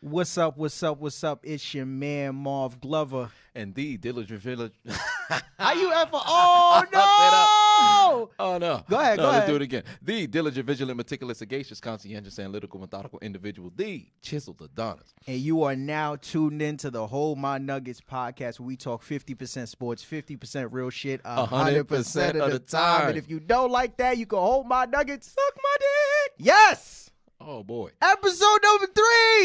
What's up? It's your man, Marv Glover. And the diligent village. How you ever? Oh, no! Oh, no. Go ahead. Let's do it again. The diligent, vigilant, meticulous, sagacious, conscientious, analytical, methodical individual. The chiseled Adonis. And you are now tuned into the Hold My Nuggets podcast, where we talk 50% sports, 50% real shit, 100% of the time. And if you don't like that, you can hold my nuggets. Suck my dick. Yes! Oh, boy. Episode number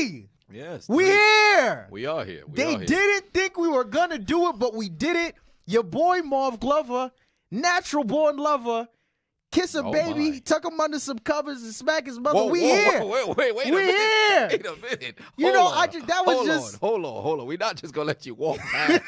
3! Yes. We here! We are here. They didn't think we were going to do it, but we did it. Your boy, Marv Glover, natural born lover, kiss a baby, tuck him under some covers and smack his mother. Wait a minute. Here. Wait a minute. Hold on. We're not just going to let you walk past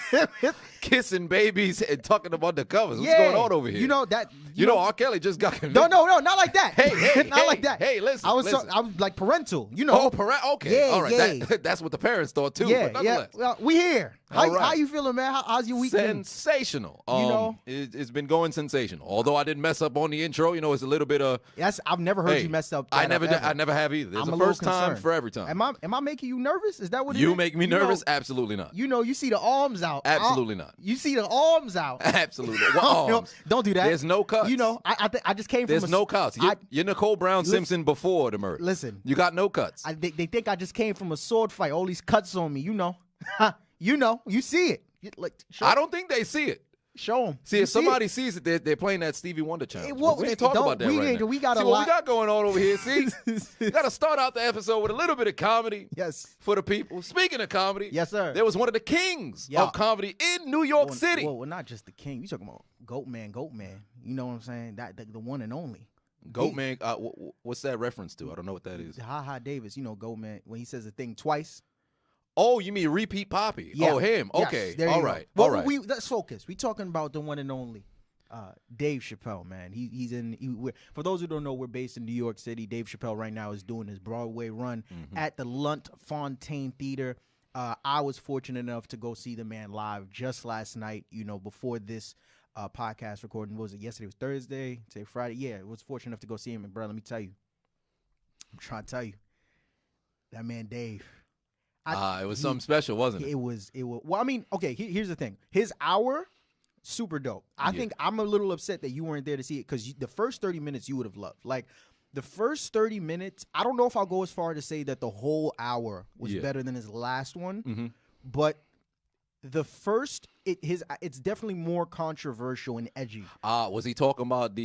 kissing babies and tucking them under covers. What's going on over here? You know that. You know R. Kelly just got convicted. No, not like that. Hey, not like that. Hey, listen. I was like parental. You know. Oh, okay. Yeah, all right. That's what the parents thought too. Yeah, but nonetheless. Well, we here. How right. you feeling, man? How's your weekend? Sensational. You know, it's been going sensational. Although I didn't mess up on the intro, it's a little bit of. Yes, I've never heard you mess up. I never have either. There's a first time for every time. Am I making you nervous? Is that what you make me nervous? Absolutely not. You see the arms out. Absolutely not. You see the arms out. Absolutely. What arms? Don't do that. There's no cuts. I just came from. There's no cuts. You're Nicole Brown Simpson before the murder. Listen, you got no cuts. They think I just came from a sword fight. All these cuts on me. You see it. I don't think they see it. Show them. See, if somebody sees it, they're playing that Stevie Wonder challenge. We ain't talking about that right now. We got see, what we got going on over here. See, we got to start out the episode with a little bit of comedy. Yes. For the people. Speaking of comedy. Yes, sir. There was one of the kings of comedy in New York City. Well, not just the king. You talking about Goat Man. You know what I'm saying? The one and only. Goat Man. What's that reference to? I don't know what that is. Ha Davis. Goat Man. When he says a thing twice. Oh, you mean Repeat Poppy? Yeah. Oh, him. Okay. Yes, all right. Well, all right. Let's focus. We talking about the one and only Dave Chappelle, man. He's in. For those who don't know, we're based in New York City. Dave Chappelle right now is doing his Broadway run at the Lunt Fontaine Theater. I was fortunate enough to go see the man live just last night. Before this podcast recording. What was it? Yesterday was Thursday. Today Friday. Yeah, I was fortunate enough to go see him. And bro, let me tell you, I'm trying to tell you, that man Dave. It was something special, wasn't it? It was. Well, I mean, okay. Here's the thing. His hour, super dope. I think I'm a little upset that you weren't there to see it because the first 30 minutes you would have loved. Like the first 30 minutes, I don't know if I'll go as far to say that the whole hour was better than his last one, but the first, it's definitely more controversial and edgy. Was he talking about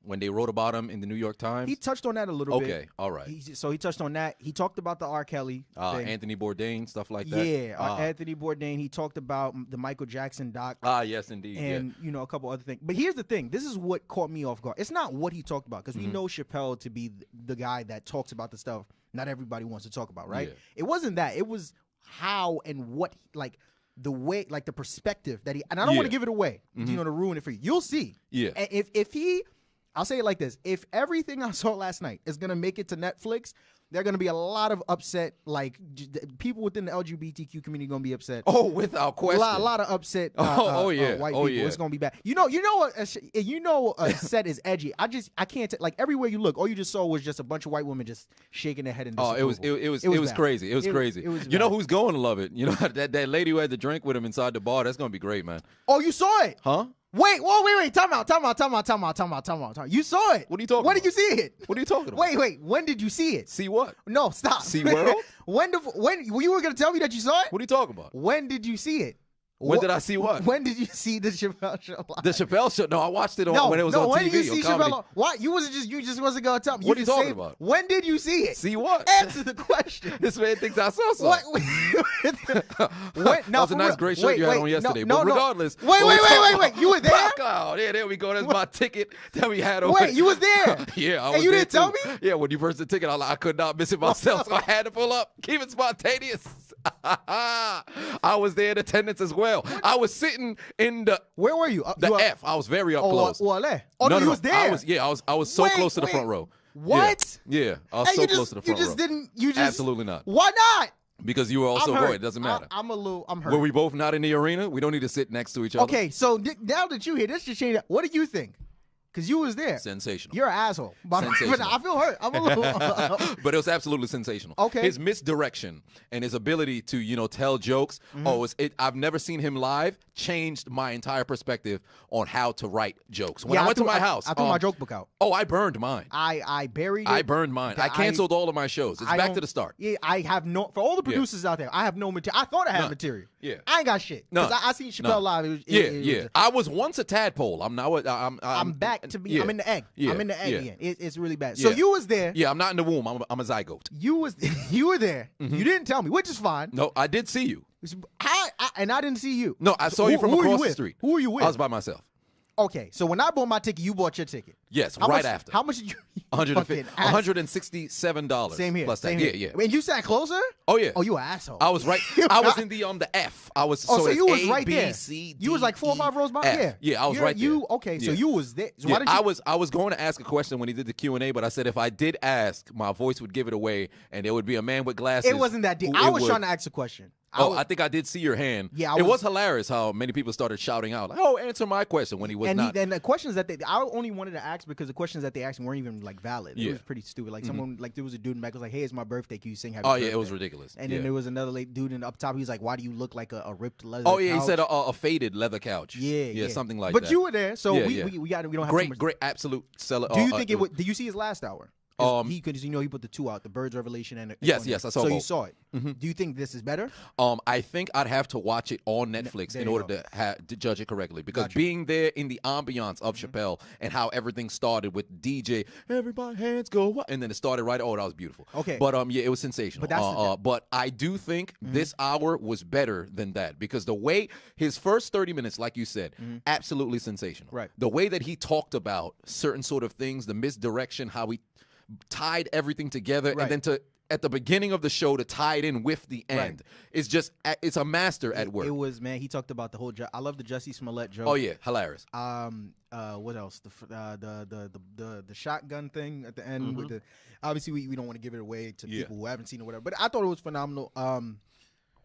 when they wrote about him in the New York Times? He touched on that a little bit. Okay, all right. So he touched on that. He talked about the R. Kelly thing. Anthony Bourdain, stuff like that. Yeah, Anthony Bourdain. He talked about the Michael Jackson doc. Yes, indeed. And, a couple other things. But here's the thing. This is what caught me off guard. It's not what he talked about, because we know Chappelle to be the guy that talks about the stuff not everybody wants to talk about, right? Yeah. It wasn't that. It was how and what, the way, the perspective that he, and I don't want to give it away, to ruin it for you. You'll see. Yeah. And if he, I'll say it like this. If everything I saw last night is going to make it to Netflix, there are going to be a lot of upset, people within the LGBTQ community going to be upset. Oh, without question. A lot of upset white people. Yeah. It's going to be bad. You know a set is edgy. I can't, everywhere you look, all you just saw was just a bunch of white women just shaking their head in disapproval. It was crazy. It was crazy. You know who's going to love it? That lady who had the drink with him inside the bar, that's going to be great, man. Oh, you saw it? Huh? Wait, time out. You saw it. What are you talking about? When did you see it? What are you talking about? Wait, when did you see it? See what? No, stop. See World? When you were going to tell me that you saw it? What are you talking about? When did you see it? When did I see what? When did you see the Chappelle show live? The Chappelle show? No, I watched it when it was on when TV. Did you see Chappelle? What? You just wasn't gonna tell me. What are you talking about? When did you see it? See what? Answer the question. This man thinks I saw something. That was a nice, great shirt you had on yesterday. But regardless. Wait. You were there? Oh, there we go. That's my ticket that we had on. Wait, you was there? Yeah, I was. And you didn't tell me? Yeah, when you purchased the ticket, I could not miss it myself, so I had to pull up. Keep it spontaneous. I was there in attendance as well. I was sitting in the. Where were you? F. I was very up close. No, you was there. I was so close to the front row. What? Yeah, I was so close to the front row. Absolutely not. Why not? Because you were also going. It doesn't matter. I'm hurt. Were we both not in the arena? We don't need to sit next to each other. Okay, so now that you're here, this just changed. What do you think? Because you was there. Sensational. You're an asshole. But I feel hurt. I'm a little. But it was absolutely sensational. Okay. His misdirection and his ability to, tell jokes. I've never seen him live. Changed my entire perspective on how to write jokes. When I went to my house. I threw my joke book out. Oh, I burned mine. I buried it. I burned mine. I canceled all of my shows. It's back to the start. Yeah, I have no, for all the producers out there, I have no material. I thought I had material. Yeah. I ain't got shit. Because I seen Chappelle live. I was once a tadpole. I'm back to be. Yeah. I'm in the egg. Yeah. I'm in the egg again. It's really bad. So you was there. Yeah, I'm not in the womb. I'm a zygote. You were there. You didn't tell me, which is fine. No, I did see you. And I didn't see you. No, I saw you from across the street. Who were you with? I was by myself. Okay, so when I bought my ticket, you bought your ticket. Yes, after. How much did you? $167. Same here. Plus same that. here. Yeah. And you sat closer? Oh yeah. Oh, you an asshole. I was right. I was in the F. I was. So you was right there. A, B, C, D, you was like 4 or 5 rows behind. F. Yeah, I was right there. Okay, so you was there. So why did you? I was going to ask a question when he did the Q&A, but I said if I did ask, my voice would give it away, and there would be a man with glasses. It wasn't that deep. I was trying to ask a question. I think I did see your hand. Yeah, it was hilarious how many people started shouting out, like, "Oh, answer my question!" when he was not. And the questions that I only wanted to ask because the questions that they asked me weren't even like valid. It was pretty stupid. Like someone, like there was a dude in the back was like, "Hey, it's my birthday. Can you sing Happy Birthday?" Oh yeah, it was ridiculous. And then there was another dude in up top. He was like, "Why do you look like a ripped leather?" Oh yeah, couch? he said a faded leather couch. Yeah, something like that. But you were there, so we don't have great absolute seller. Do you think it would? Did you see his last hour? He could, he put the 2 out, the Birds Revelation and yes, I saw. So both. you saw it. Do you think this is better? I think I'd have to watch it on Netflix in order to judge it correctly because being there in the ambiance of Chappelle and how everything started with DJ, everybody hands go, and then it started right. Oh, that was beautiful. Okay, but it was sensational. But but I do think this hour was better than that because the way his first 30 minutes, like you said, absolutely sensational. Right. The way that he talked about certain sort of things, the misdirection, how he tied everything together, and then at the beginning of the show to tie it in with the end. It's just it's a master at work. It was, man. He talked about the whole. I love the Jussie Smollett joke. Oh yeah, hilarious. What else? The shotgun thing at the end with the. Obviously, we don't want to give it away to people who haven't seen it or whatever. But I thought it was phenomenal.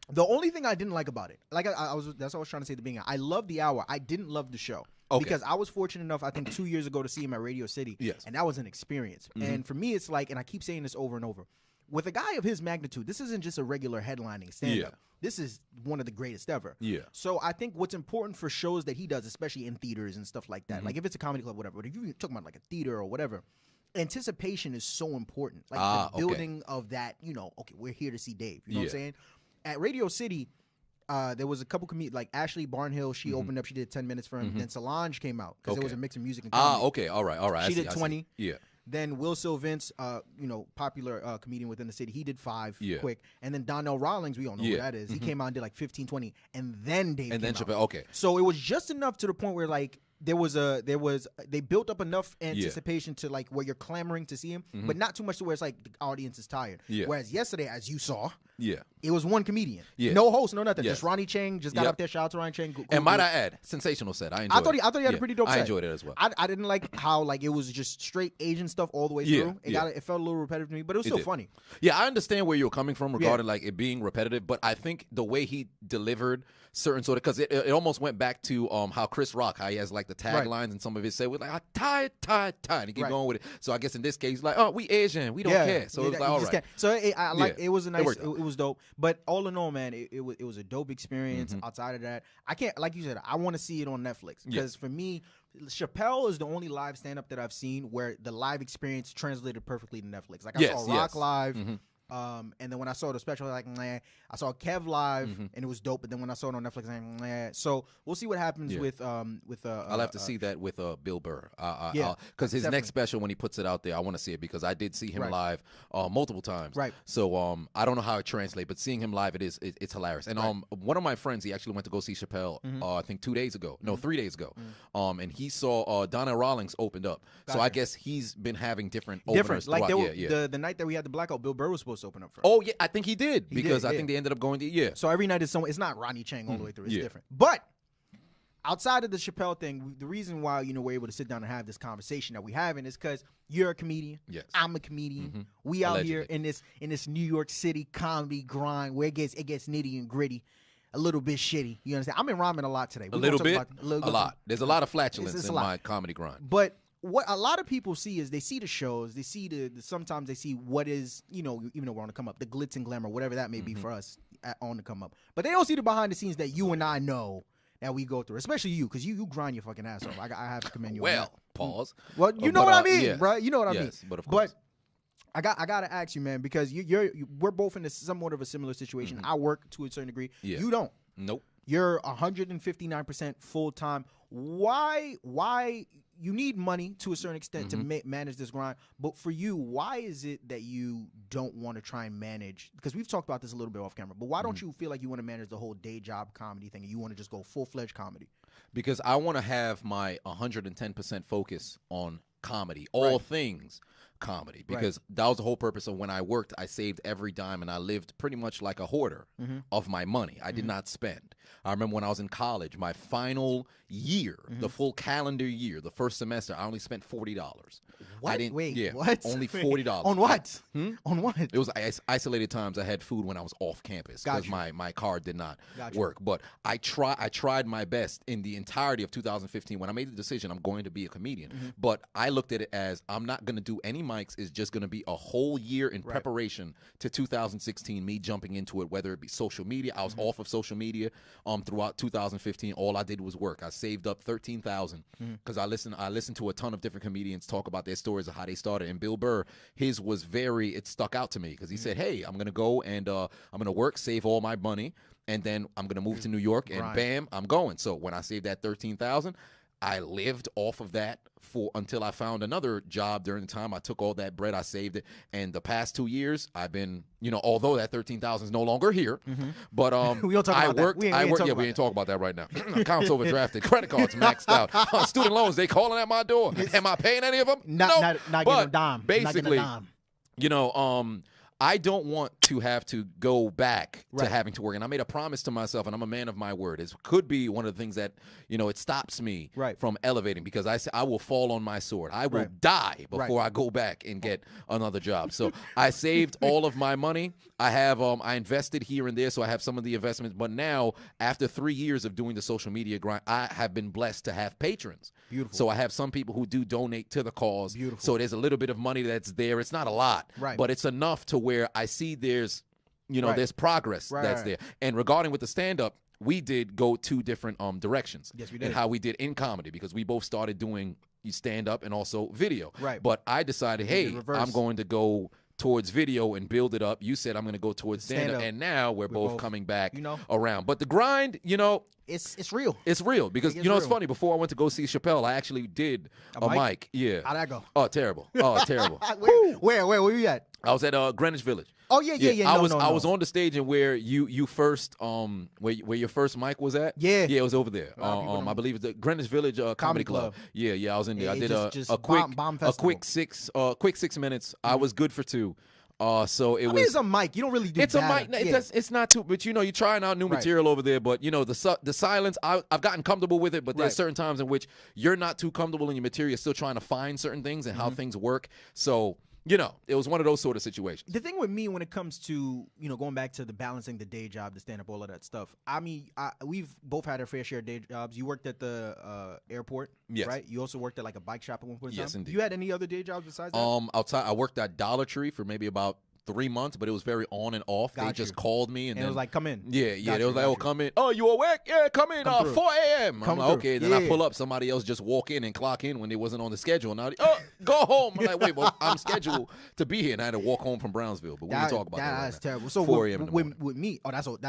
The only thing I didn't like about it, like that's what I was trying to say at the beginning. I love the hour. I didn't love the show. Okay. Because I was fortunate enough, I think 2 years ago, to see him at Radio City. Yes. And that was an experience. And for me, it's like, and I keep saying this over and over, with a guy of his magnitude, this isn't just a regular headlining stand-up. This is one of the greatest ever. Yeah. So I think what's important for shows that he does, especially in theaters and stuff like that, like if it's a comedy club, whatever, but if you're talking about like a theater or whatever, anticipation is so important. Like the building of that, okay, we're here to see Dave. You know what I'm saying? At Radio City, there was a couple comedians, like Ashley Barnhill. She opened up. She did 10 minutes for him. Then Solange came out because there was a mix of music and comedy. Okay. All right. She did 20. Yeah. Then Will Sylvince, popular comedian within the city, he did 5 quick. And then Donnell Rawlings, we all know who that is. He came out and did like 15, 20. And then Dave came out. Chappelle, okay. So it was just enough to the point where like they built up enough anticipation to like where you're clamoring to see him, but not too much to where it's like the audience is tired. Yeah. Whereas yesterday, as you saw, it was one comedian. Yeah. No host, no nothing. Just Ronnie Chang just got up there. Shout out to Ronnie Chang. And might I add, sensational set. I thought he had a pretty dope set. I enjoyed it as well. I didn't like how like it was just straight Asian stuff all the way through. It felt a little repetitive to me, but it was still funny. Yeah, I understand where you're coming from regarding like it being repetitive, but I think the way he delivered certain sort of, because it almost went back to how Chris Rock, how he has like the taglines and some of his say with like tie, and he keep going with it. So I guess in this case, like, oh, we Asian, we don't care. So it was like, all right. So it was a nice, it was dope. But all in all, man, it was a dope experience. Outside of that, I can't, like you said, I want to see it on Netflix because for me, Chappelle is the only live stand-up that I've seen where the live experience translated perfectly to Netflix. Like I saw Rock live. And then when I saw the special, I was like, nah. I saw Kev live, and it was dope. But then when I saw it on Netflix, I was like, nah. So we'll see what happens with. I'll have to see that with Bill Burr. Because his definitely. Next special, when he puts it out there, I want to see it because I did see him live multiple times. Right. So I don't know how it translates, but seeing him live, it's hilarious. And one of my friends, he actually went to go see Chappelle. I think 3 days ago. And he saw Donnell Rawlings opened up. So I guess he's been having different openers. Like the night that we had the blackout, Bill Burr was supposed to open up for him. Oh yeah, I think he did because I think they ended up going to So every night is someone. It's not Ronnie Chang all the way through. It's different. But outside of the Chappelle thing, the reason why we're able to sit down and have this conversation that we having is because you're a comedian. Yes. I'm a comedian. We out here in this New York City comedy grind where it gets nitty and gritty. A little bit shitty. You understand? I'm in rhyming a lot today. A lot. There's a lot of flatulence in my comedy grind. But what a lot of people see is they see the shows, they see sometimes they see what is, even though we're on the come up, the glitz and glamour, whatever that may be for us on the come up. But they don't see the behind the scenes that you and I know that we go through, especially you, because you grind your fucking ass off. I have to commend you. Well, pause. Well, you know what I mean, yes. bro. You know what I mean. But of course. But I gotta ask you, man, because we're both in somewhat of a similar situation. I work to a certain degree. Yeah. You don't. Nope. You're 159% full time. Why? You need money to a certain extent to manage this grind. But for you, why is it that you don't want to try and manage? Because we've talked about this a little bit off camera. But why don't you feel like you want to manage the whole day job comedy thing and you want to just go full-fledged comedy? Because I want to have my 110% focus on comedy, all things comedy, because that was the whole purpose of when I worked. I saved every dime and I lived pretty much like a hoarder of my money. I did not spend. I remember when I was in college, my final year, the full calendar year, the first semester, I only spent $40. What? I didn't, Wait, yeah, what? Only $40. On what? On what? It was isolated times I had food when I was off campus because my card did not work. But I tried my best in the entirety of 2015. When I made the decision, I'm going to be a comedian. But I looked at it as I'm not going to do any mics. It's just going to be a whole year in preparation to 2016, me jumping into it, whether it be social media. I was off of social media throughout 2015. All I did was work. I saved up $13,000 because I listened to a ton of different comedians talk about their stories of how they started. And Bill Burr, his was it stuck out to me because he said, hey, I'm going to go and I'm going to work, save all my money, and then I'm going to move to New York, and bam, I'm going. So when I saved that $13,000, I lived off of that until I found another job during the time. I took all that bread, I saved it, and the past 2 years I've been, although that $13,000 is no longer here, but we don't talk about worked. We ain't talking about that right now. Accounts overdrafted, credit cards maxed out, student loans they calling at my door. Am I paying any of them? Not getting a dime. Basically, I don't want to have to go back to having to work. And I made a promise to myself, and I'm a man of my word. It could be one of the things that, it stops me from elevating, because I say I will fall on my sword. I will die before I go back and get another job. So I saved all of my money. I have I invested here and there, so I have some of the investments. But now, after 3 years of doing the social media grind, I have been blessed to have patrons. Beautiful. So I have some people who do donate to the cause. Beautiful. So there's a little bit of money that's there. It's not a lot, but it's enough to where I see there's, there's progress that's there. And regarding with the stand-up, we did go 2 different directions. Yes, we did. And how we did in comedy, because we both started doing stand-up and also video. Right. But I decided, hey, I'm going to go towards video and build it up. You said I'm going to go towards stand-up, and now we're both coming back around. But the grind, it's real. It's real because it's funny. Before I went to go see Chappelle, I actually did a mic. Yeah. How'd that go? Oh, terrible. Oh, terrible. Where were you at? I was at Greenwich Village. Oh yeah. I was on the stage, and where you first where your first mic was at. Yeah, it was over there. I believe it's the Greenwich Village Comedy Club. Yeah, I was in there. I did a quick 6 minutes. I was good for 2. So it was. It's a mic. You don't really do. It's data. a mic. It's not too. But you're trying out new material over there. But the silence. I've gotten comfortable with it. But there's certain times in which you're not too comfortable in your material. You're still trying to find certain things and how things work. So it was one of those sort of situations. The thing with me when it comes to, going back to the balancing the day job, the stand-up, all of that stuff, I mean, we've both had our fair share of day jobs. You worked at the airport, right? You also worked at like a bike shop at one point in time? Yes, indeed. You had any other day jobs besides that? Outside, I worked at Dollar Tree for maybe about 3 months, but it was very on and off. They just called me and then it was like, come in. Yeah. They was like, oh, come in. Oh, you awake? Yeah, come in. 4 a.m. I'm like, okay. Then I pull up. Somebody else just walk in and clock in when they wasn't on the schedule. Now, go home. I'm like, wait, well, I'm scheduled to be here, and I had to walk home from Brownsville. But we can talk about that. That's terrible. So 4 a.m. with me, that's with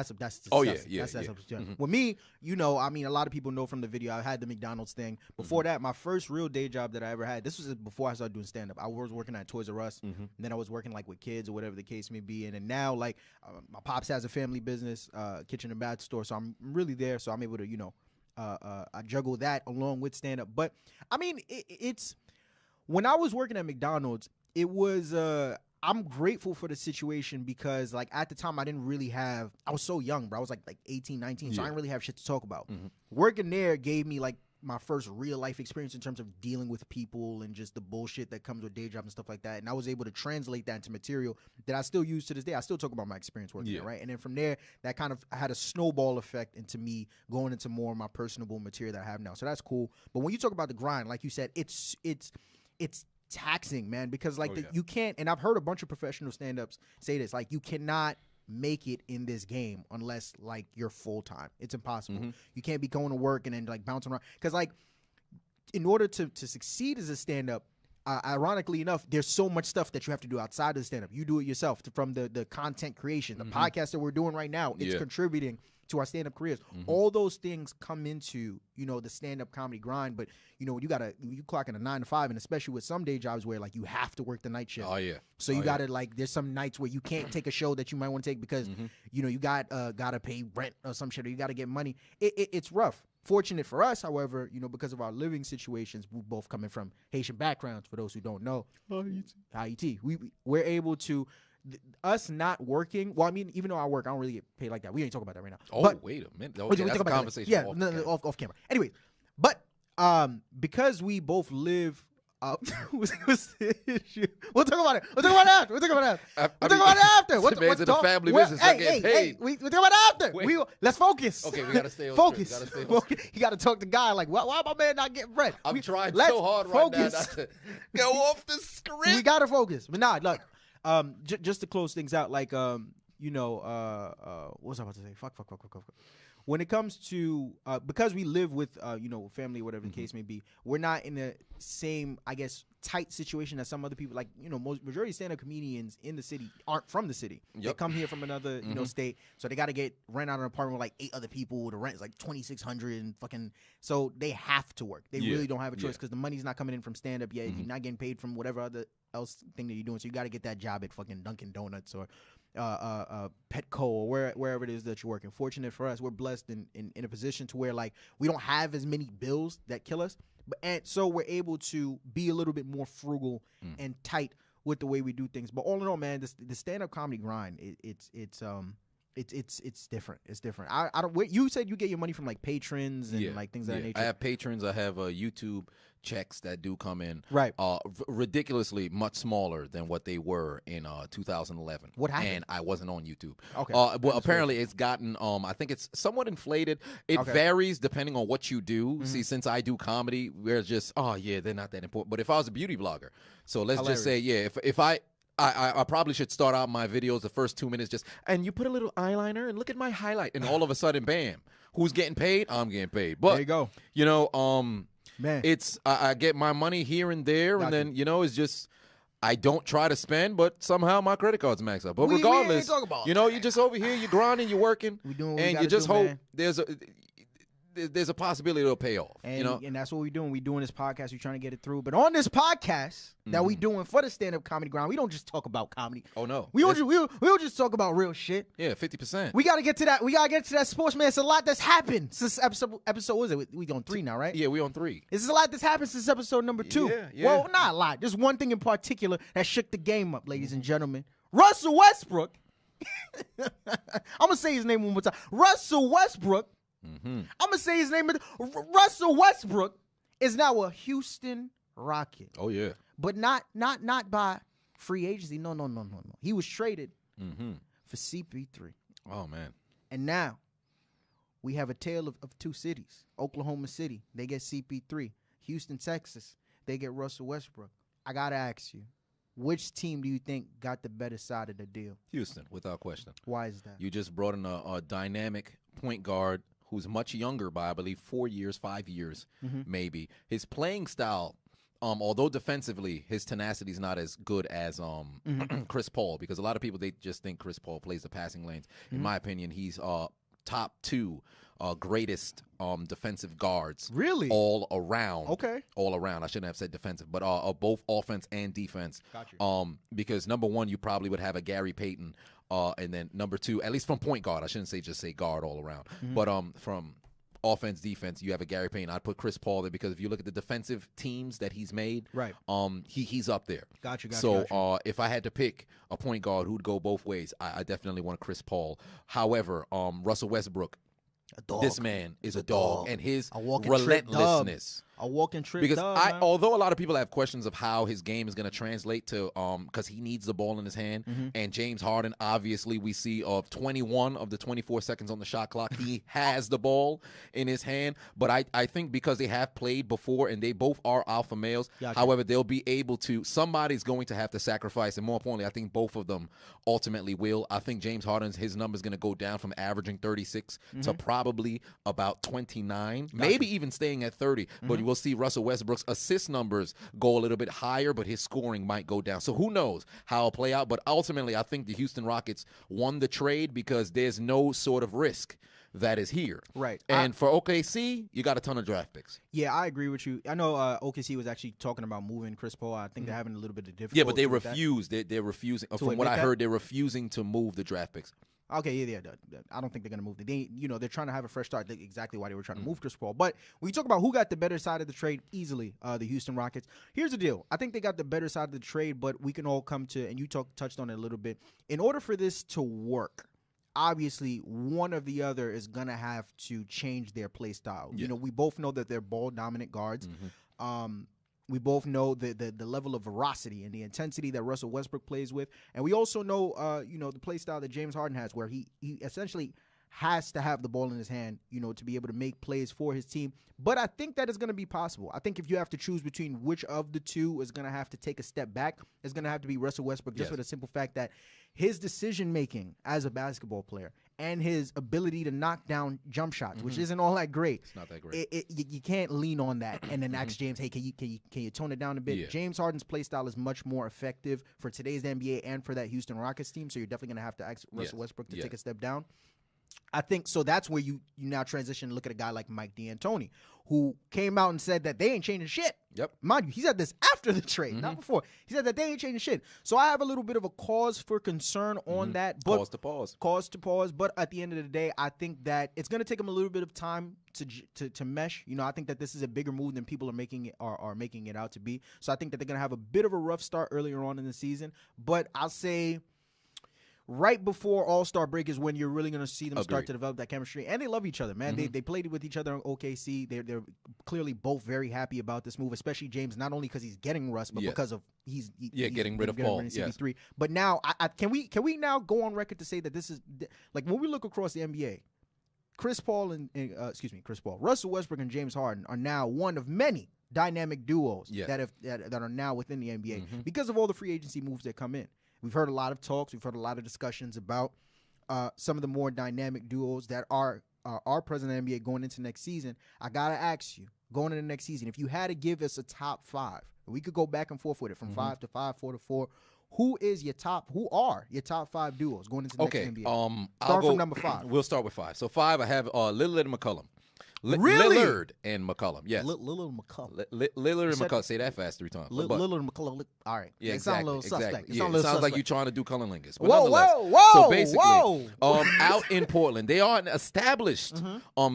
me. I mean, a lot of people know from the video I had the McDonald's thing. Before that, my first real day job that I ever had. This was before I started doing stand up. I was working at Toys R Us, and then I was working like with kids or whatever the case may be. And then now, like, my pops has a family business, kitchen and bath store, so I'm really there. So I'm able to, I juggle that along with stand up. But I mean, it's when I was working at McDonald's, it was. I'm grateful for the situation because, like, at the time, I didn't really have. I was so young, bro. I was like 18, 19, so I didn't really have shit to talk about. Working there gave me like my first real life experience in terms of dealing with people and just the bullshit that comes with day job and stuff like that. And I was able to translate that into material that I still use to this day. I still talk about my experience working there, right? And then from there, that kind of had a snowball effect into me going into more of my personable material that I have now. So that's cool. But when you talk about the grind, like you said, it's taxing, man, because like you can't, and I've heard a bunch of professional stand-ups say this, like you cannot make it in this game unless like you're full-time. It's impossible. You can't be going to work and then like bouncing around, because like in order to succeed as a stand-up, ironically enough, there's so much stuff that you have to do outside of the stand-up. You do it yourself, from the content creation, the podcast that we're doing right now. It's contributing to our stand-up careers. All those things come into, you know, the stand-up comedy grind. But you know, you clock in a 9 to 5, and especially with some day jobs where like you have to work the night shift. So you gotta like, there's some nights where you can't take a show that you might want to take because you know you gotta pay rent or some shit, or you gotta get money. It's rough. Fortunate for us, however, you know, because of our living situations, we're both coming from Haitian backgrounds. For those who don't know, Haiti, we're able to. Us not working, well, I mean, even though I work, I don't really get paid like that. We ain't talking about that right now. Oh, but, wait a minute. Okay, that's a conversation. Yeah, off camera. Anyway, but because we both live. What's the issue? We'll talk about it. We'll talk about it after. We'll talk about it after. What's the family business? Hey, we talk about it after. Let's focus. Okay, we gotta stay on focus. You gotta talk to God. Like, why my man not getting bread? I'm trying so hard right now not to go off the script. We gotta focus. But nah, look. Just to close things out, like you know, what was I about to say? Fuck. When it comes to because we live with you know, family, whatever the case may be, we're not in the same, I guess, tight situation as some other people. Like, you know, majority of stand-up comedians in the city aren't from the city. They come here from another you know, state, so they got to get rent out an apartment with like 8 other people. The rent is like $2,600 and fucking, so they have to work. They really don't have a choice because the money's not coming in from stand-up yet. You're not getting paid from whatever other else thing that you're doing, so you got to get that job at fucking Dunkin' Donuts or Petco or wherever it is that you're working. Fortunate for us, we're blessed in a position to where like we don't have as many bills that kill us, and so we're able to be a little bit more frugal and tight with the way we do things. But all in all, man, the stand-up comedy grind, it's different. It's different. I don't. You said you get your money from like patrons and like things of that nature. I have patrons. I have YouTube checks that do come in. Right. Ridiculously much smaller than what they were in 2011. What happened? And I wasn't on YouTube. Okay. Well, apparently it's gotten. I think it's somewhat inflated. It varies depending on what you do. See, since I do comedy, we're just they're not that important. But if I was a beauty blogger, so let's just say if I probably should start out my videos the first 2 minutes and you put a little eyeliner and look at my highlight, and all of a sudden, bam, who's getting paid? I'm getting paid. But there you go. You know, man, it's I get my money here and there, and then you know, it's just I don't try to spend, but somehow my credit card's maxed out. But regardless, you know, you're just over here, you're grinding, you're working, and you just hope there's a possibility it'll pay off. And, you know, and that's what we're doing. We're doing this podcast. We're trying to get it through. But on this podcast that we doing for the stand-up comedy grind, we don't just talk about comedy. Oh no, we don't just talk about real shit. Yeah, 50%. We gotta get to that. We gotta get to that sports, man. It's a lot that's happened since episode. What is it? We on 3 now, right? Yeah, we on 3. This is a lot that's happened since episode number 2. Yeah. Well, not a lot. There's one thing in particular that shook the game up, ladies and gentlemen. Russell Westbrook. I'm gonna say his name one more time. Russell Westbrook. I'm gonna say his name. Russell Westbrook is now a Houston Rocket. Oh yeah, but not by free agency. No. He was traded for CP3. Oh man. And now we have a tale of 2 cities. Oklahoma City, they get CP3. Houston, Texas, they get Russell Westbrook. I gotta ask you, which team do you think got the better side of the deal? Houston, without question. Why is that? You just brought in a dynamic point guard who's much younger by, I believe, 4 years, 5 years, maybe. His playing style, although defensively, his tenacity is not as good as Chris Paul, because a lot of people, they just think Chris Paul plays the passing lanes. In my opinion, he's top 2 greatest defensive guards. Really? All around. Okay. All around. I shouldn't have said defensive, but both offense and defense. Gotcha. Because number 1, you probably would have a Gary Payton. And then number 2, at least from point guard, I shouldn't say just say guard all around, but from offense, defense, you have a Gary Payton. I'd put Chris Paul there because if you look at the defensive teams that he's made, right, he's up there. Gotcha. So if I had to pick a point guard who'd go both ways, I definitely want Chris Paul. However, Russell Westbrook, this man is a dog, and his A walking relentlessness. A walking trip Because dub, man. although a lot of people have questions of how his game is going to translate to, because he needs the ball in his hand, and James Harden, obviously, we see of 21 of the 24 seconds on the shot clock, he has the ball in his hand. But I think because they have played before and they both are alpha males, Gotcha. however, they'll be able to. Somebody's going to have to sacrifice, and more importantly, I think both of them ultimately will. I think James Harden's his number is going to go down from averaging 36 to probably about 29, maybe even staying at 30. But we'll see Russell Westbrook's assist numbers go a little bit higher, but his scoring might go down. So who knows how it'll play out. But ultimately, I think the Houston Rockets won the trade because there's no sort of risk that is here. Right. And for OKC, you got a ton of draft picks. Yeah, I agree with you. I know OKC was actually talking about moving Chris Paul. I think they're having a little bit of difficulty. Yeah, but they with refuse. They're refusing. From admit what I that? heard, they're refusing to move the draft picks. Okay, yeah. I don't think they're gonna move. They're trying to have a fresh start. That's exactly why they were trying to move Chris Paul. But when you talk about who got the better side of the trade, easily the Houston Rockets. Here's the deal. I think they got the better side of the trade, but we can all come to, and you touched on it a little bit. In order for this to work, obviously one or the other is gonna have to change their play style. Yeah. We both know that they're ball dominant guards. We both know the level of veracity and the intensity that Russell Westbrook plays with. And we also know, the play style that James Harden has, where he essentially has to have the ball in his hand, to be able to make plays for his team. But I think that is going to be possible. I think if you have to choose between which of the two is going to have to take a step back, it's going to have to be Russell Westbrook, just for the simple fact that his decision-making as a basketball player and his ability to knock down jump shots, which isn't all that great. It's not that great. You can't lean on that and then ask James, hey, can you tone it down a bit? Yeah. James Harden's play style is much more effective for today's NBA and for that Houston Rockets team, so you're definitely going to have to ask Russell Westbrook to take a step down. I think so. That's where you now transition and look at a guy like Mike D'Antoni, who came out and said that they ain't changing shit. Yep. Mind you, he said this after the trade, not before. He said that they ain't changing shit. So I have a little bit of a cause for concern on that. But Cause to pause. But at the end of the day, I think that it's going to take him a little bit of time to mesh. I think that this is a bigger move than people are making it out to be. So I think that they're going to have a bit of a rough start earlier on in the season. But I'll say right before All-Star break is when you're really going to see them start to develop that chemistry. And they love each other, man. They played with each other in OKC. They're clearly both very happy about this move, especially James, not only because he's getting Russ, but because of he's getting rid of Paul. CP3. But now, can we now go on record to say that this is, like, when we look across the NBA, Russell Westbrook and James Harden are now one of many dynamic duos that are now within the NBA because of all the free agency moves that come in. We've heard a lot of talks. We've heard a lot of discussions about some of the more dynamic duos that are present in the NBA going into next season. I got to ask you, going into the next season, if you had to give us a top five, we could go back and forth with it from 5 to 5, 4 to 4. Who are your top 5 duos going into the next NBA? Start from number 5. We'll start with 5. So 5, I have Lillard and McCollum. Really? Lillard and McCollum, yes. Lillard and McCollum. Lillard and McCollum. Say that fast 3 times. Lillard and McCollum. All right. Yeah, it sounds a little suspect. It sounds like you're trying to do cunnilingus. But Whoa. So basically, out in Portland, they are an established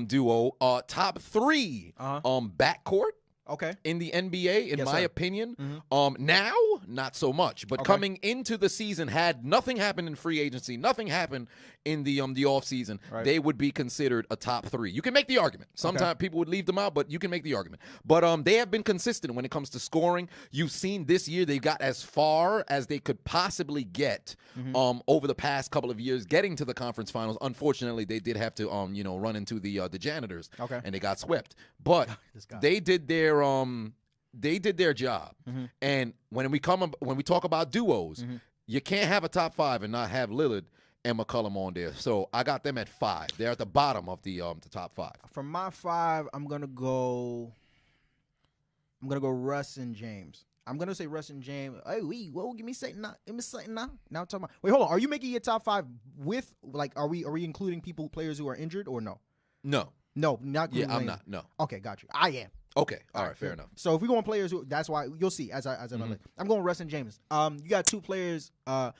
duo, top 3 backcourt. Okay. In the NBA, in my opinion. Now, not so much. But coming into the season, had nothing happened in free agency, nothing happened in the offseason, they would be considered a top 3. You can make the argument. Sometimes people would leave them out, but you can make the argument. But they have been consistent when it comes to scoring. You've seen this year they got as far as they could possibly get over the past couple of years, getting to the conference finals. Unfortunately, they did have to run into the janitors, and they got swept. But they did their job. And when we talk about duos, you can't have a top 5 and not have Lillard and McCollum on there. So I got them at 5. They're at the bottom of the top 5. From my 5, I'm gonna go Russ and James. I'm gonna say Russ and James. Hey, give me something now. Now I'm talking about. Wait, hold on. Are you making your top 5 with, like, are we including players who are injured or no? No, not. Yeah, I'm not. No. Okay, got you. I am. Okay, all right, fair enough. So if we go on players who, that's why you'll see as I'm I'm going Russ and James. You got 2 players. One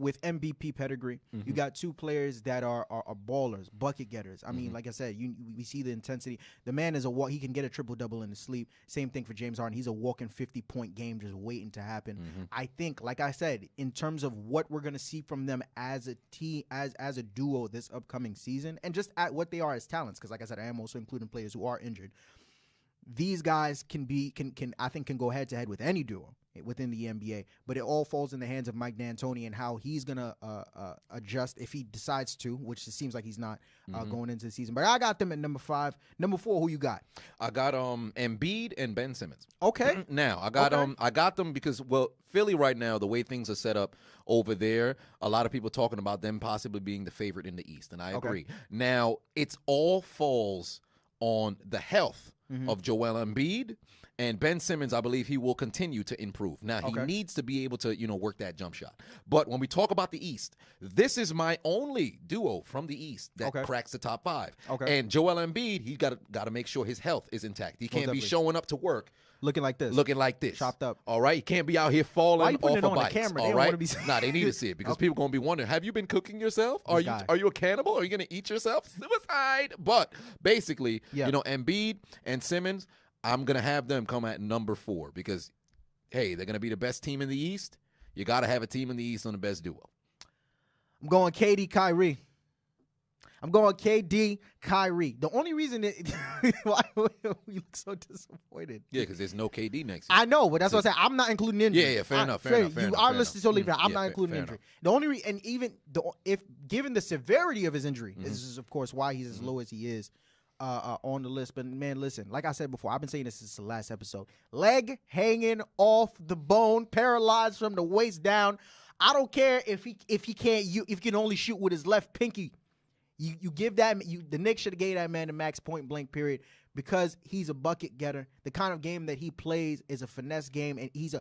with MVP pedigree. You got two players that are ballers, bucket getters. I mean, like I said, we see the intensity. The man is he can get a triple-double in his sleep. Same thing for James Harden. He's a walking 50-point game just waiting to happen. I think, like I said, in terms of what we're going to see from them as a team, as a duo this upcoming season, and just at what they are as talents, because like I said, I am also including players who are injured. These guys can go head to head with any duo within the NBA, but it all falls in the hands of Mike D'Antoni and how he's gonna adjust if he decides to, which it seems like he's not going into the season. But I got them at number 5. Number 4, who you got? I got Embiid and Ben Simmons. Okay. Now I got them because Philly right now, the way things are set up over there, a lot of people talking about them possibly being the favorite in the East, and I agree. Now it's all falls on the health of Joel Embiid. And Ben Simmons, I believe he will continue to improve. Now, he needs to be able to, work that jump shot. But when we talk about the East, this is my only duo from the East that cracks the top 5. Okay. And Joel Embiid, he got to make sure his health is intact. He can't be showing up to work looking like this. Chopped up. All right? He can't be out here falling off of bikes. Camera? All right? Nah, they need to see it because people going to be wondering, have you been cooking yourself? Are you a cannibal? Are you going to eat yourself? Suicide. But basically, Embiid and Simmons, I'm going to have them come at number 4 because, hey, they're going to be the best team in the East. You got to have a team in the East on the best duo. I'm going KD, Kyrie. I'm going KD, Kyrie. The only reason why we look so disappointed. Yeah, because there's no KD next year. I know, but that's what I said. I'm not including injury. Yeah, fair enough. Our list is totally fair. I'm not including injury. The only and even if given the severity of his injury, this is of course why he's as low as he is. On the list. But man, listen, like I said before, I've been saying this since the last episode. Leg hanging off the bone, paralyzed from the waist down. I don't care if he can only shoot with his left pinky. You give that the Knicks should have gave that man the max point blank period because he's a bucket getter. The kind of game that he plays is a finesse game, and he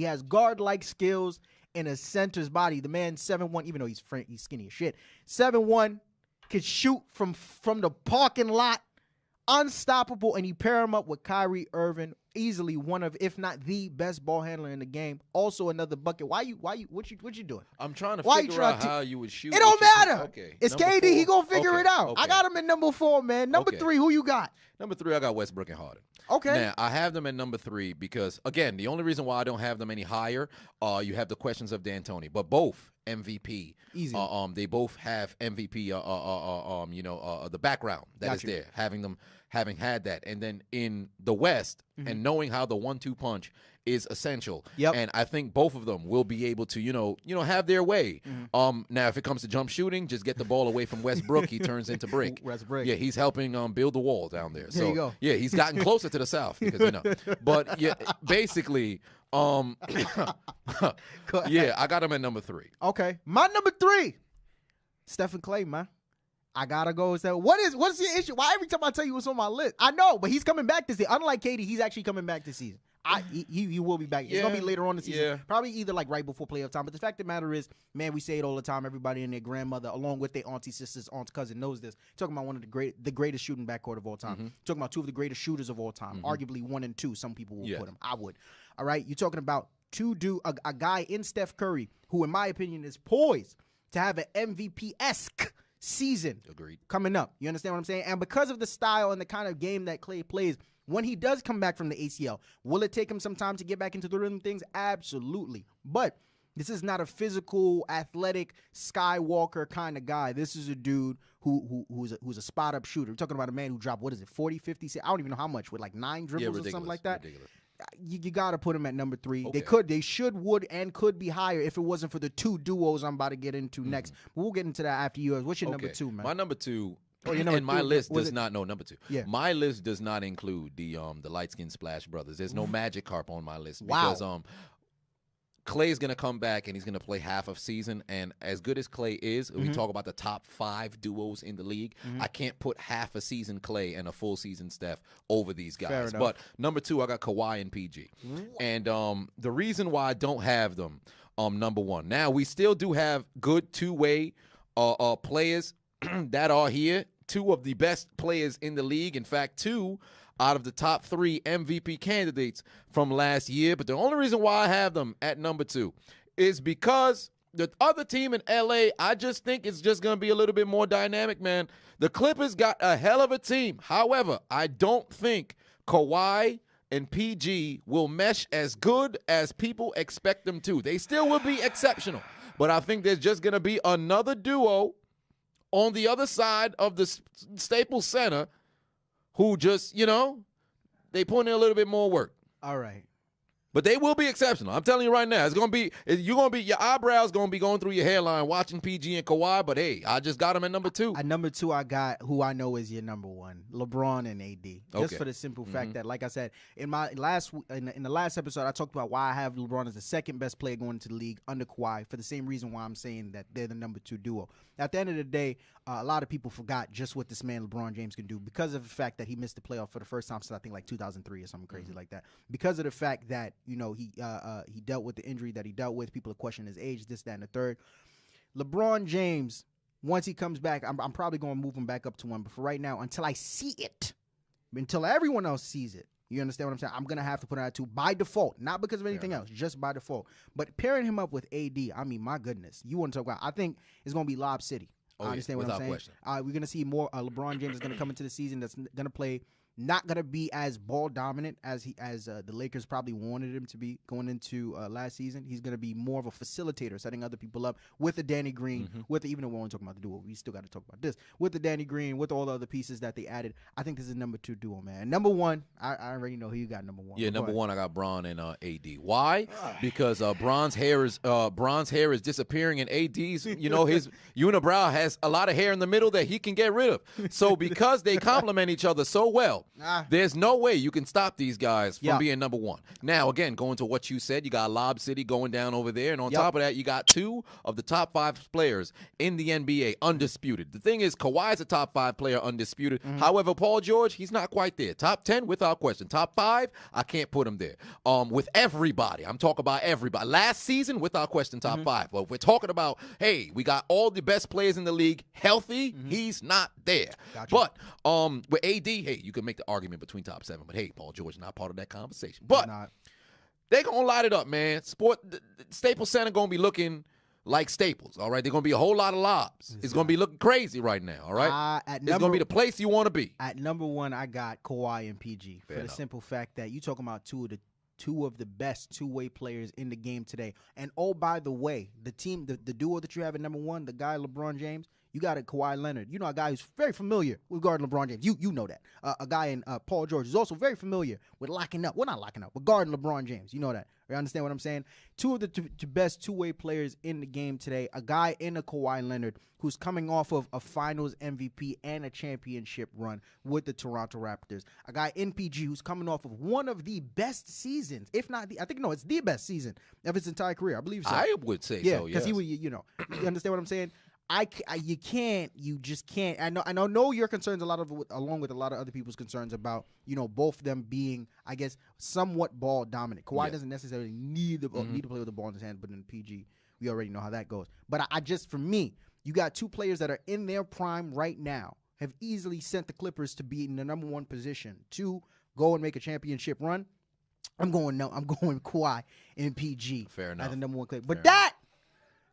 has guard like skills in a center's body. The man's 7'1", even though he's skinny as shit. 7'1". Could shoot from the parking lot, unstoppable, and you pair him up with Kyrie Irving, easily one of, if not the best ball handler in the game. Also another bucket. What you doing? I'm trying to figure out how you would shoot. It don't matter. Okay. It's KD. 4. He gonna figure it out. Okay. I got him at number 4, man. Number 3, who you got? Number 3, I got Westbrook and Harden. Okay. Now, I have them at number 3 because, again, the only reason why I don't have them any higher, you have the questions of D'Antoni. But both MVP. Easy. They both have MVP, the background that is there, having had that. And then in the West, and knowing how the 1-2 punch is essential. Yep. And I think both of them will be able to, have their way. Now, if it comes to jump shooting, just get the ball away from Westbrook. He turns into brick. Westbrook. Yeah, he's helping build the wall down there. So, there you go. Yeah, he's gotten closer to the South because, But, yeah, basically, yeah, I got him at number 3. Okay. My number 3, Stephen Clay, man. I gotta go. So what's your issue? Why every time I tell you what's on my list? I know, but he's coming back this season. Unlike KD, he's actually coming back this season. He will be back. It's gonna be later on the season. Yeah. Probably either like right before playoff time. But the fact of the matter is, man, we say it all the time. Everybody and their grandmother, along with their auntie, sisters, aunt, cousin, knows this. Talking about one of the greatest shooting backcourt of all time. Talking about 2 of the greatest shooters of all time. Arguably 1 and 2. Some people will put him. I would. All right. You're talking about a guy in Steph Curry who, in my opinion, is poised to have an MVP-esque season. Agreed. Coming up. You understand what I'm saying? And because of the style and the kind of game that Clay plays, when he does come back from the ACL, will it take him some time to get back into the rhythm of things? Absolutely. But this is not a physical, athletic, Skywalker kind of guy. This is a dude who's a spot-up shooter. We're talking about a man who dropped, 40, 50? I don't even know how much, with like 9 dribbles or something like that. Ridiculous. You got to put him at number 3. Okay. They should, would, and could be higher if it wasn't for the 2 duos I'm about to get into next. But we'll get into that after yours. What's your number 2, man? My number 2, and my list does not, number 2. Yeah. My list does not include the light-skinned Splash Brothers. There's no Magic Carp on my list. Wow. Because Clay's going to come back, and he's going to play half of season. And as good as Clay is, we talk about the top 5 duos in the league, I can't put half a season Clay and a full season Steph over these guys. But number 2, I got Kawhi and PG. And the reason why I don't have them, number 1. Now, we still do have good two-way players that are here. 2 of the best players in the league. In fact, 2 out of the top 3 MVP candidates from last year. But the only reason why I have them at number 2 is because The other team in LA, I just think it's just going to be a little bit more dynamic, man. The Clippers got a hell of a team. However, I don't think Kawhi and PG will mesh as good as people expect them to. They still will be exceptional, but I think there's just going to be another duo on the other side of the Staples Center who just, they put in a little bit more work. All right. But they will be exceptional. I'm telling you right now. Your eyebrows going to be going through your hairline watching PG and Kawhi, but hey, I just got him at number 2. At number 2, I got who I know is your number 1, LeBron and AD. Just for the simple fact that, like I said, in the last episode, I talked about why I have LeBron as the second best player going into the league under Kawhi for the same reason why I'm saying that they're the number 2 duo. At the end of the day, a lot of people forgot just what this man LeBron James can do because of the fact that he missed the playoff for the first time since I think like 2003 or something crazy like that. Because of the fact that he dealt with the injury that he dealt with, people are questioning his age, this, that, and the third. LeBron James, once he comes back, I'm probably going to move him back up to 1. But for right now, until I see it, until everyone else sees it, you understand what I'm saying? I'm going to have to put it at 2 by default, not because of anything else, just by default. But pairing him up with AD, I mean, my goodness. You want to talk about, I think it's going to be Lob City. I understand what I'm saying. Question. We're going to see more. LeBron James is going to come into the season that's going to play, not going to be as ball dominant as the Lakers probably wanted him to be going into last season. He's going to be more of a facilitator, setting other people up with the Danny Green, even though we're only talking about the duo, we still got to talk about this. With the Danny Green, with all the other pieces that they added, I think this is a number 2 duo, man. And number 1, I already know who you got number 1. Yeah, number 1, I got Bron and AD. Why? Because Bron's hair is disappearing, and AD's, his unibrow has a lot of hair in the middle that he can get rid of. So because they complement each other so well, there's no way you can stop these guys from being number 1. Now, again, going to what you said, you got Lob City going down over there, and on top of that, you got 2 of the top 5 players in the NBA undisputed. The thing is, Kawhi's a top 5 player undisputed. However, Paul George, he's not quite there. Top 10 without question. Top 5, I can't put him there. With everybody, I'm talking about everybody. Last season, without question, top 5. But if we're talking about, hey, we got all the best players in the league healthy, he's not there. Gotcha. But with AD, hey, you can make the argument between top 7, but hey, Paul George is not part of that conversation. But they're going to light it up, man. Staples Center going to be looking like Staples, all right? They're going to be a whole lot of lobs. It's going to be looking crazy right now, all right? It's going to be the place you want to be. At number 1, I got Kawhi and PG for the simple fact that you're talking about two of the best two-way players in the game today. And oh, by the way, the duo that you have at number 1, the guy LeBron James, you got a Kawhi Leonard. You know, a guy who's very familiar with guarding LeBron James. You know that. A guy in Paul George is also very familiar with locking up. Well, not locking up, but guarding LeBron James. You know that. You understand what I'm saying? 2 of the best two-way players in the game today. A guy in a Kawhi Leonard who's coming off of a Finals MVP and a championship run with the Toronto Raptors. A guy in PG who's coming off of one of the best seasons, if not it's the best season of his entire career. I believe so. I would say so, yes. Because he would, you understand what I'm saying? You just can't. I know your concerns along with a lot of other people's concerns about, both of them being, I guess, somewhat ball dominant. Kawhi doesn't necessarily need to play with the ball in his hand, but in PG, we already know how that goes. But for me, you got 2 players that are in their prime right now, have easily sent the Clippers to be in the number 1 position to go and make a championship run. I'm going Kawhi and PG. Fair enough. As the number 1 Clipper. But that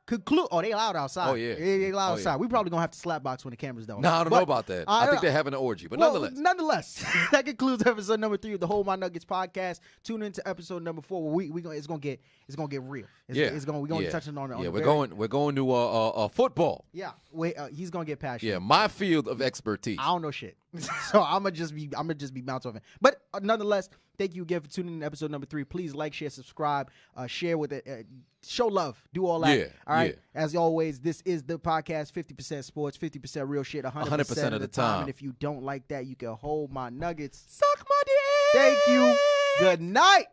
conclude. Oh, they loud outside. Oh, yeah. They loud outside. We probably gonna have to slap box when the camera's done. No, I don't know about that. I think they're having an orgy, but nonetheless, that concludes episode number 3 of the Hold My Nuggets podcast. Tune into episode number 4 where it's gonna get real. We're gonna be touching on. We're going to football. Yeah, he's gonna get passionate. Yeah, my field of expertise. I don't know shit, so I'm gonna just be bounced off it. But nonetheless, thank you again for tuning in to episode number 3. Please like, share, subscribe, share with it, show love, do all that. Yeah, all right. Yeah. As always, this is the podcast: 50% sports, 50% real shit, 100% of the time. And if you don't like that, you can hold my nuggets. Suck my dick. Thank you. Good night.